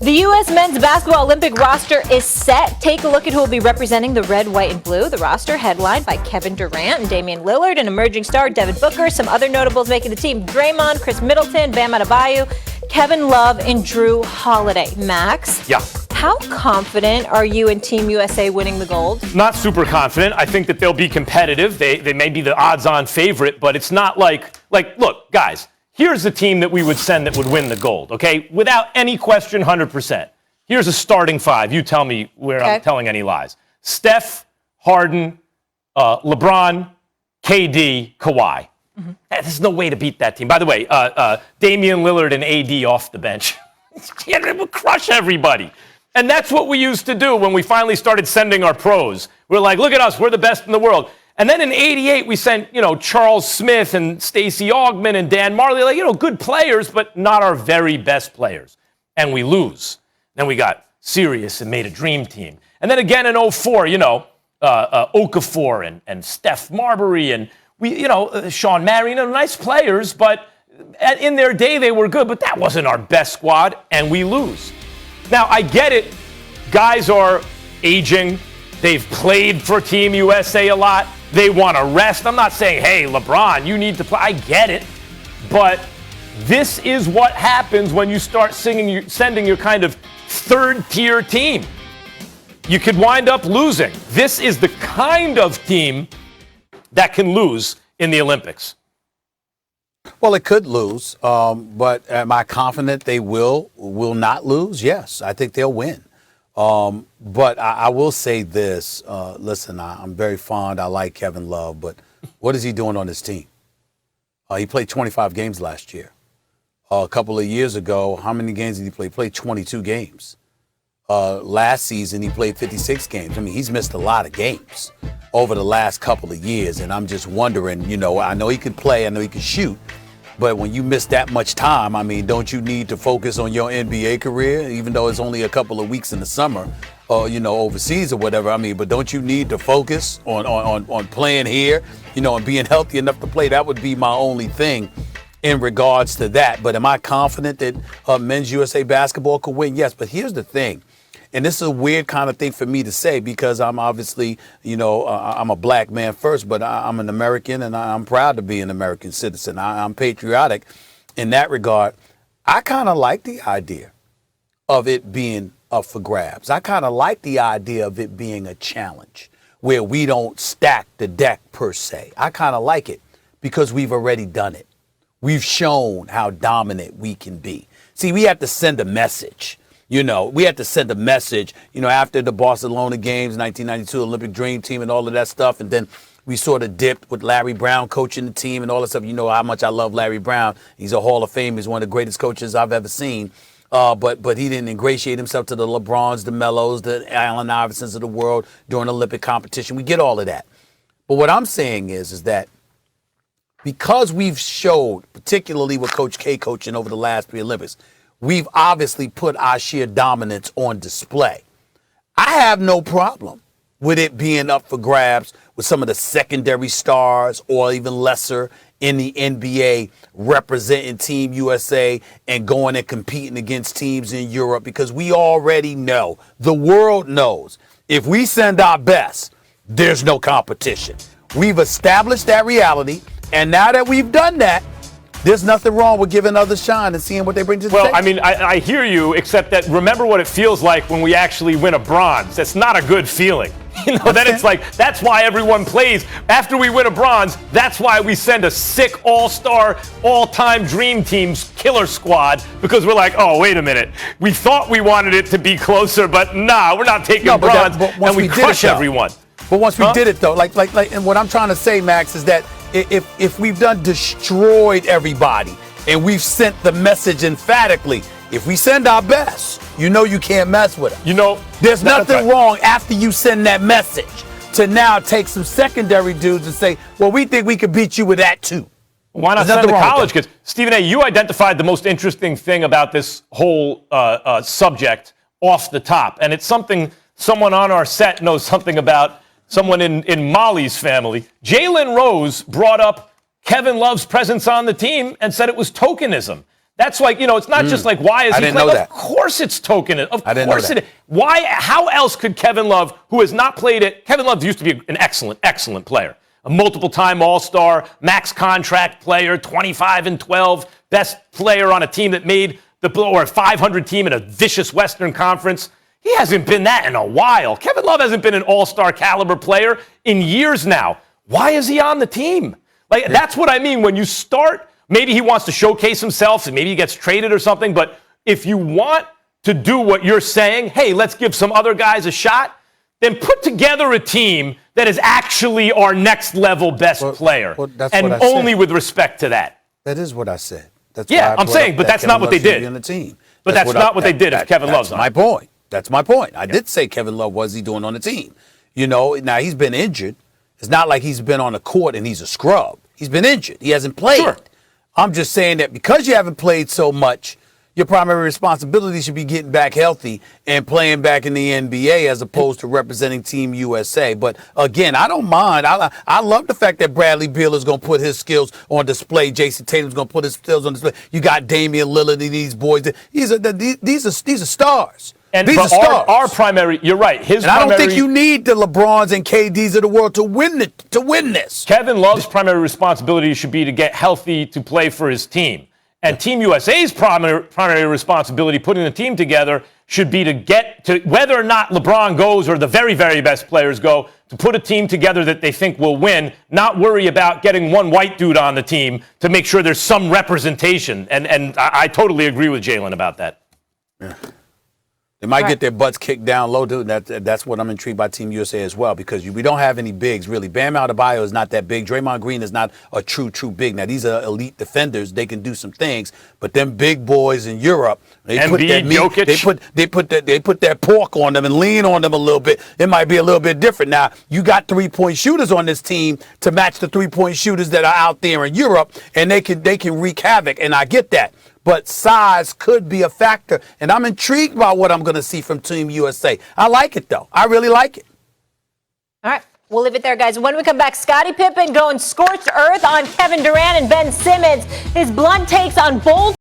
The U.S. men's basketball Olympic roster is set. Take a look at who will be representing the red, white, and blue. The roster headlined by Kevin Durant and Damian Lillard, and emerging star Devin Booker. Some other notables making the team: Draymond, Chris Middleton, Bam Adebayo, Kevin Love, and Drew Holiday. Max? Yeah. How confident are you in Team USA winning the gold? Not super confident. I think that they'll be competitive. They may be the odds-on favorite, but it's not like, look, guys, here's the team that we would send that would win the gold, okay? Without any question, 100%. Here's a starting five. You tell me where I'm telling any lies. Steph, Harden, LeBron, KD, Kawhi. Mm-hmm. There's no way to beat that team. By the way, Damian Lillard and AD off the bench. It would crush everybody. And that's what we used to do when we finally started sending our pros. We're like, look at us, we're the best in the world. And then in '88, we sent, Charles Smith and Stacey Augmon and Dan Marley, good players, but not our very best players. And we lose. Then we got serious and made a dream team. And then again in '04, Okafor and Steph Marbury and Sean Marion, nice players, but in their day they were good, but that wasn't our best squad, and we lose. Now, I get it. Guys are aging. They've played for Team USA a lot. They want to rest. I'm not saying, hey, LeBron, you need to play. I get it. But this is what happens when you start sending your kind of third-tier team. You could wind up losing. This is the kind of team that can lose in the Olympics. Well, it could lose, but am I confident they will not lose? Yes, I think they'll win. But I will say this. Listen, I'm very fond. I like Kevin Love, but what is he doing on this team? He played 25 games last year. A couple of years ago, how many games did he play? He played 22 games. Last season, he played 56 games. I mean, he's missed a lot of games over the last couple of years, and I'm just wondering, I know he can play, I know he can shoot, but when you miss that much time, I mean, don't you need to focus on your NBA career, even though it's only a couple of weeks in the summer, overseas or whatever? I mean, but don't you need to focus on playing here, and being healthy enough to play? That would be my only thing in regards to that. But am I confident that men's USA basketball could win? Yes, but here's the thing. And this is a weird kind of thing for me to say because I'm obviously, I'm a black man first, but I'm an American and I'm proud to be an American citizen. I'm patriotic in that regard. I kind of like the idea of it being up for grabs. I kind of like the idea of it being a challenge where we don't stack the deck per se. I kind of like it because we've already done it. We've shown how dominant we can be. See, we have to send a message. We had to send a message, after the Barcelona games, 1992 Olympic Dream Team and all of that stuff. And then we sort of dipped with Larry Brown coaching the team and all that stuff. You know how much I love Larry Brown. He's a Hall of Fame. He's one of the greatest coaches I've ever seen. But he didn't ingratiate himself to the LeBrons, the Melos, the Allen Iversons of the world during Olympic competition. We get all of that. But what I'm saying is that because we've showed, particularly with Coach K coaching over the last 3 Olympics, we've obviously put our sheer dominance on display. I have no problem with it being up for grabs with some of the secondary stars or even lesser in the NBA representing Team USA and going and competing against teams in Europe, because we already know, the world knows, if we send our best, there's no competition. We've established that reality, and now that we've done that, there's nothing wrong with giving others shine and seeing what they bring to the table. Well, I mean, I hear you, except that remember what it feels like when we actually win a bronze. That's not a good feeling. Then it's like, that's why everyone plays. After we win a bronze, that's why we send a sick all-star, all-time dream team's killer squad, because we're like, oh, wait a minute. We thought we wanted it to be closer, but nah, we're not taking bronze, and we crush everyone. But once we did it, though, and what I'm trying to say, Max, is that if we've done destroyed everybody and we've sent the message emphatically, if we send our best, you can't mess with it. There's nothing wrong after you send that message to now take some secondary dudes and say, well, we think we could beat you with that too. Why not send the college kids? Stephen A., you identified the most interesting thing about this whole subject off the top, and it's something someone on our set knows something about. Someone in Molly's family. Jalen Rose brought up Kevin Love's presence on the team and said it was tokenism. That's like, it's not just like, why is I he didn't playing? know that. Of course it's token. Of I didn't know course that. it is. Why? How else could Kevin Love, who has not played it, Kevin Love used to be an excellent, excellent player. A multiple-time All-Star, max contract player, 25-12, best player on a team that made or a 500 team in a vicious Western Conference. He hasn't been that in a while. Kevin Love hasn't been an all-star caliber player in years now. Why is he on the team? That's what I mean when you start. Maybe he wants to showcase himself and maybe he gets traded or something. But if you want to do what you're saying, hey, let's give some other guys a shot, then put together a team that is actually our next level best player. That's and what I only said. with respect to that. That is what I said. That's Yeah, why I I'm brought saying, up but that that's Kevin not what they Love should did. be on the team. But that's not what they did if Kevin Love's on. That's my point. That's my point. I did say Kevin Love, what's he doing on the team? Now he's been injured. It's not like he's been on the court and he's a scrub. He's been injured. He hasn't played. Sure. I'm just saying that because you haven't played so much, your primary responsibility should be getting back healthy and playing back in the NBA as opposed to representing Team USA. But again, I don't mind. I love the fact that Bradley Beal is going to put his skills on display. Jason Tatum's going to put his skills on display. You got Damian Lillard and these boys. These are stars. And these are stars. Our primary, you're right. I don't think you need the LeBrons and KDs of the world to win this. Kevin Love's primary responsibility should be to get healthy to play for his team. And Team USA's primary responsibility, putting the team together, should be to get to whether or not LeBron goes or the very, very best players go, to put a team together that they think will win, not worry about getting one white dude on the team to make sure there's some representation. And I totally agree with Jalen about that. Yeah. They might get their butts kicked down low, dude. That's what I'm intrigued by Team USA as well, because we don't have any bigs, really. Bam Adebayo is not that big. Draymond Green is not a true big. Now, these are elite defenders. They can do some things, but them big boys in Europe, they put that meat, Jokic. They put that pork on them and lean on them a little bit. It might be a little bit different. Now, you got three-point shooters on this team to match the three-point shooters that are out there in Europe, and they can wreak havoc, and I get that. But size could be a factor, and I'm intrigued by what I'm going to see from Team USA. I like it, though. I really like it. All right, we'll leave it there, guys. When we come back, Scottie Pippen going scorched earth on Kevin Durant and Ben Simmons. His blunt takes on both